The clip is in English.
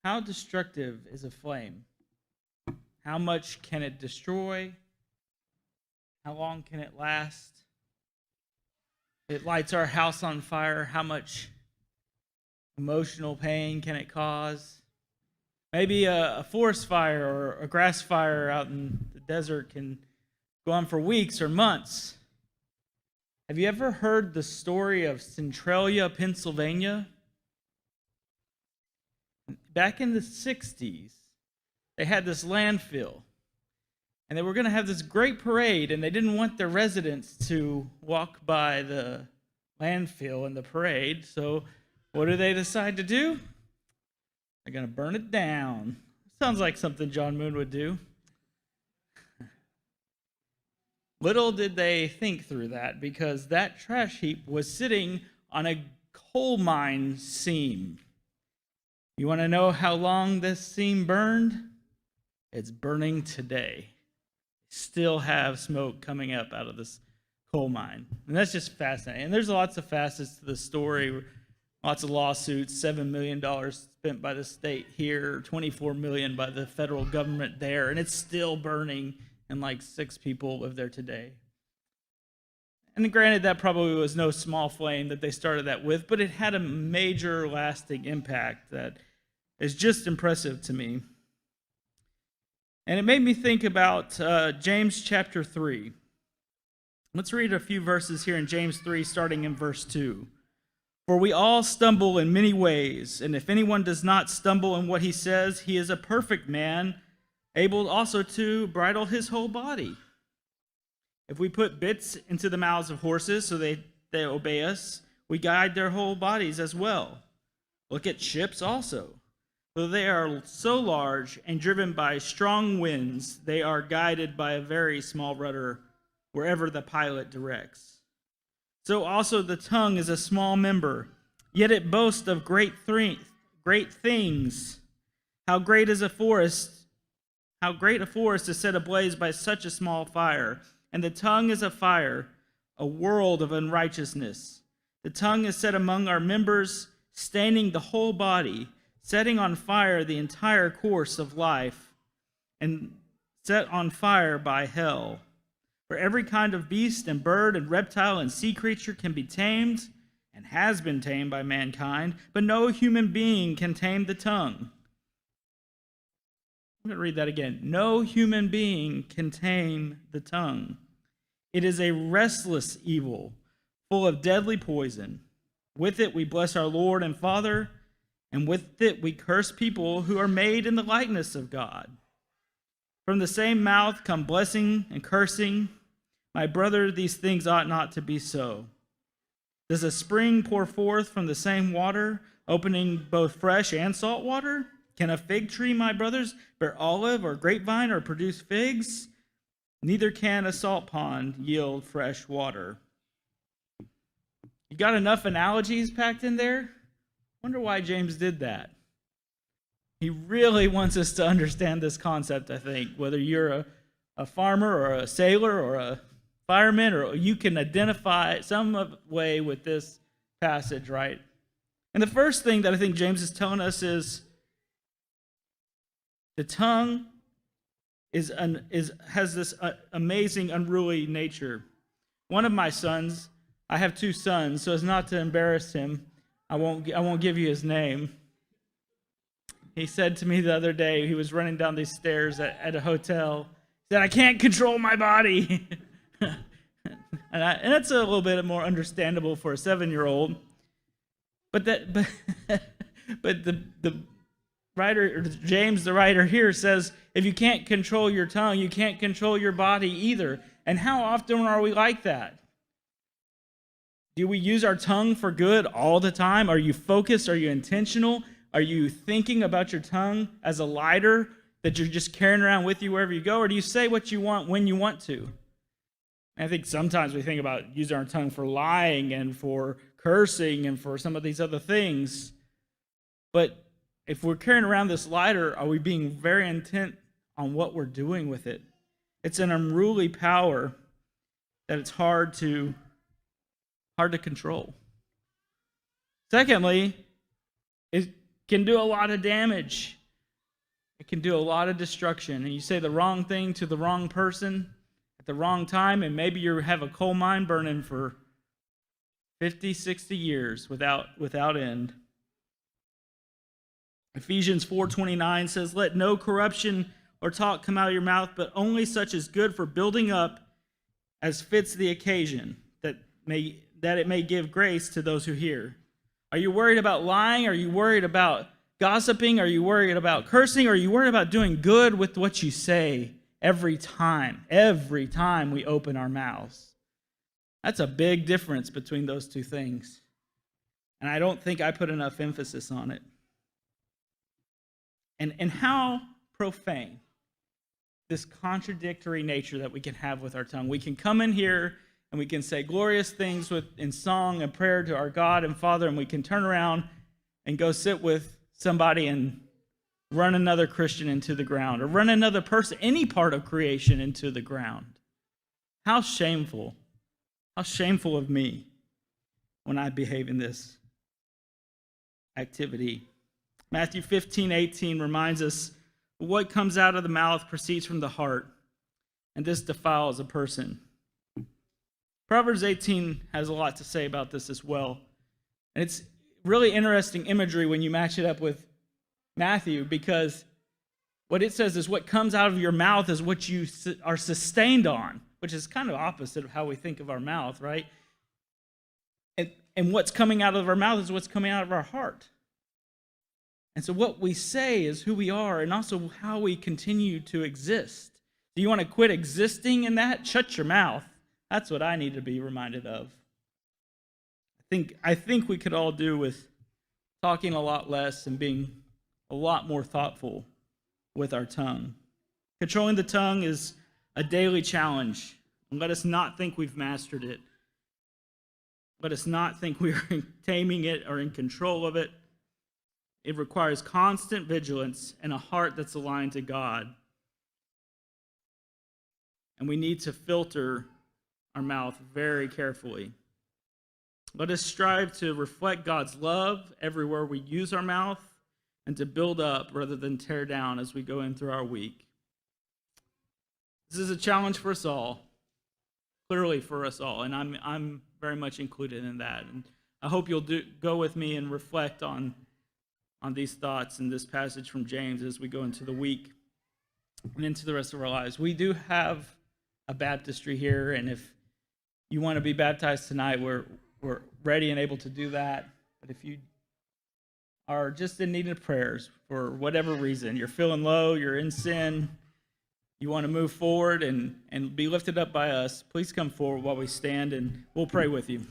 How destructive is a flame? How much can it destroy? How long can it last? It lights our house on fire. How much emotional pain can it cause? Maybe a forest fire or a grass fire out in the desert can go on for weeks or months. Have you ever heard the story of Centralia, Pennsylvania? Back in the 60s, they had this landfill, and they were going to have this great parade, and they didn't want their residents to walk by the landfill in the parade, so what do they decide to do? They're going to burn it down. Sounds like something John Moon would do. Little did they think through that, because that trash heap was sitting on a coal mine seam. You want to know how long this seam burned? It's burning today. Still have smoke coming up out of this coal mine. And that's just fascinating. And there's lots of facets to the story. Lots of lawsuits, $7 million spent by the state here, $24 million by the federal government there, and it's still burning, and like 6 people live there today. And granted, that probably was no small flame that they started that with, but it had a major lasting impact that is just impressive to me. And it made me think about James chapter 3. Let's read a few verses here in James 3, starting in verse 2. For we all stumble in many ways, and if anyone does not stumble in what he says, he is a perfect man, able also to bridle his whole body. If we put bits into the mouths of horses so they obey us, we guide their whole bodies as well. Look at ships also. Though they are so large and driven by strong winds, they are guided by a very small rudder wherever the pilot directs. So also the tongue is a small member, yet it boasts of great things. How great a forest is set ablaze by such a small fire. And the tongue is a fire, a world of unrighteousness. The tongue is set among our members, staining the whole body, setting on fire the entire course of life, and set on fire by hell. For every kind of beast and bird and reptile and sea creature can be tamed, and has been tamed by mankind, but no human being can tame the tongue. I'm going to read that again. No human being can tame the tongue. It is a restless evil, full of deadly poison. With it we bless our Lord and Father, and with it we curse people who are made in the likeness of God. From the same mouth come blessing and cursing. My brother, these things ought not to be so. Does a spring pour forth from the same water, opening both fresh and salt water? Can a fig tree, my brothers, bear olive or grapevine or produce figs? Neither can a salt pond yield fresh water. You got enough analogies packed in there? Wonder why James did that. He really wants us to understand this concept, I think, whether you're a farmer or a sailor or a fireman, or you can identify some way with this passage, right? And the first thing that I think James is telling us is the tongue has this amazing, unruly nature. One of my sons, I have 2 sons, so as not to embarrass him, I won't give you his name. He said to me the other day, he was running down these stairs at a hotel, he said, "I can't control my body." and that's a little bit more understandable for a 7-year-old. But the writer, James, the writer here, says, if you can't control your tongue, you can't control your body either. And how often are we like that? Do we use our tongue for good all the time? Are you focused? Are you intentional? Are you thinking about your tongue as a lighter that you're just carrying around with you wherever you go? Or do you say what you want when you want to? I think sometimes we think about using our tongue for lying and for cursing and for some of these other things. But if we're carrying around this lighter, are we being very intent on what we're doing with it? It's an unruly power that it's hard to control. Secondly, it can do a lot of damage. It can do a lot of destruction. And you say the wrong thing to the wrong person at the wrong time, and maybe you have a coal mine burning for 50, 60 years without end. Ephesians 4:29 says, "Let no corruption or talk come out of your mouth, but only such as good for building up as fits the occasion, that it may give grace to those who hear." Are you worried about lying? Are you worried about gossiping? Are you worried about cursing? Are you worried about doing good with what you say every time we open our mouths? That's a big difference between those two things. And I don't think I put enough emphasis on it. And how profane this contradictory nature that we can have with our tongue. We can come in here and we can say glorious things in song and prayer to our God and Father, and we can turn around and go sit with somebody and run another Christian into the ground, or run another person, any part of creation, into the ground. How shameful. How shameful of me when I behave in this activity. Matthew 15:18 reminds us, what comes out of the mouth proceeds from the heart, and this defiles a person. Proverbs 18 has a lot to say about this as well. And it's really interesting imagery when you match it up with Matthew, because what it says is what comes out of your mouth is what you are sustained on, which is kind of opposite of how we think of our mouth, right? And what's coming out of our mouth is what's coming out of our heart. And so what we say is who we are, and also how we continue to exist. Do you want to quit existing in that? Shut your mouth. That's what I need to be reminded of. I think we could all do with talking a lot less and being a lot more thoughtful with our tongue. Controlling the tongue is a daily challenge. And let us not think we've mastered it. Let us not think we are taming it or in control of it. It requires constant vigilance and a heart that's aligned to God. And we need to filter our mouth very carefully. Let us strive to reflect God's love everywhere we use our mouth, and to build up rather than tear down as we go in through our week. This is a challenge for us all, clearly for us all, and I'm very much included in that. And I hope you'll go with me and reflect on these thoughts in this passage from James as we go into the week and into the rest of our lives. We do have a baptistry here, and if you want to be baptized tonight, we're ready and able to do that. But if you are just in need of prayers for whatever reason, you're feeling low, you're in sin, you want to move forward and be lifted up by us, please come forward while we stand, and we'll pray with you.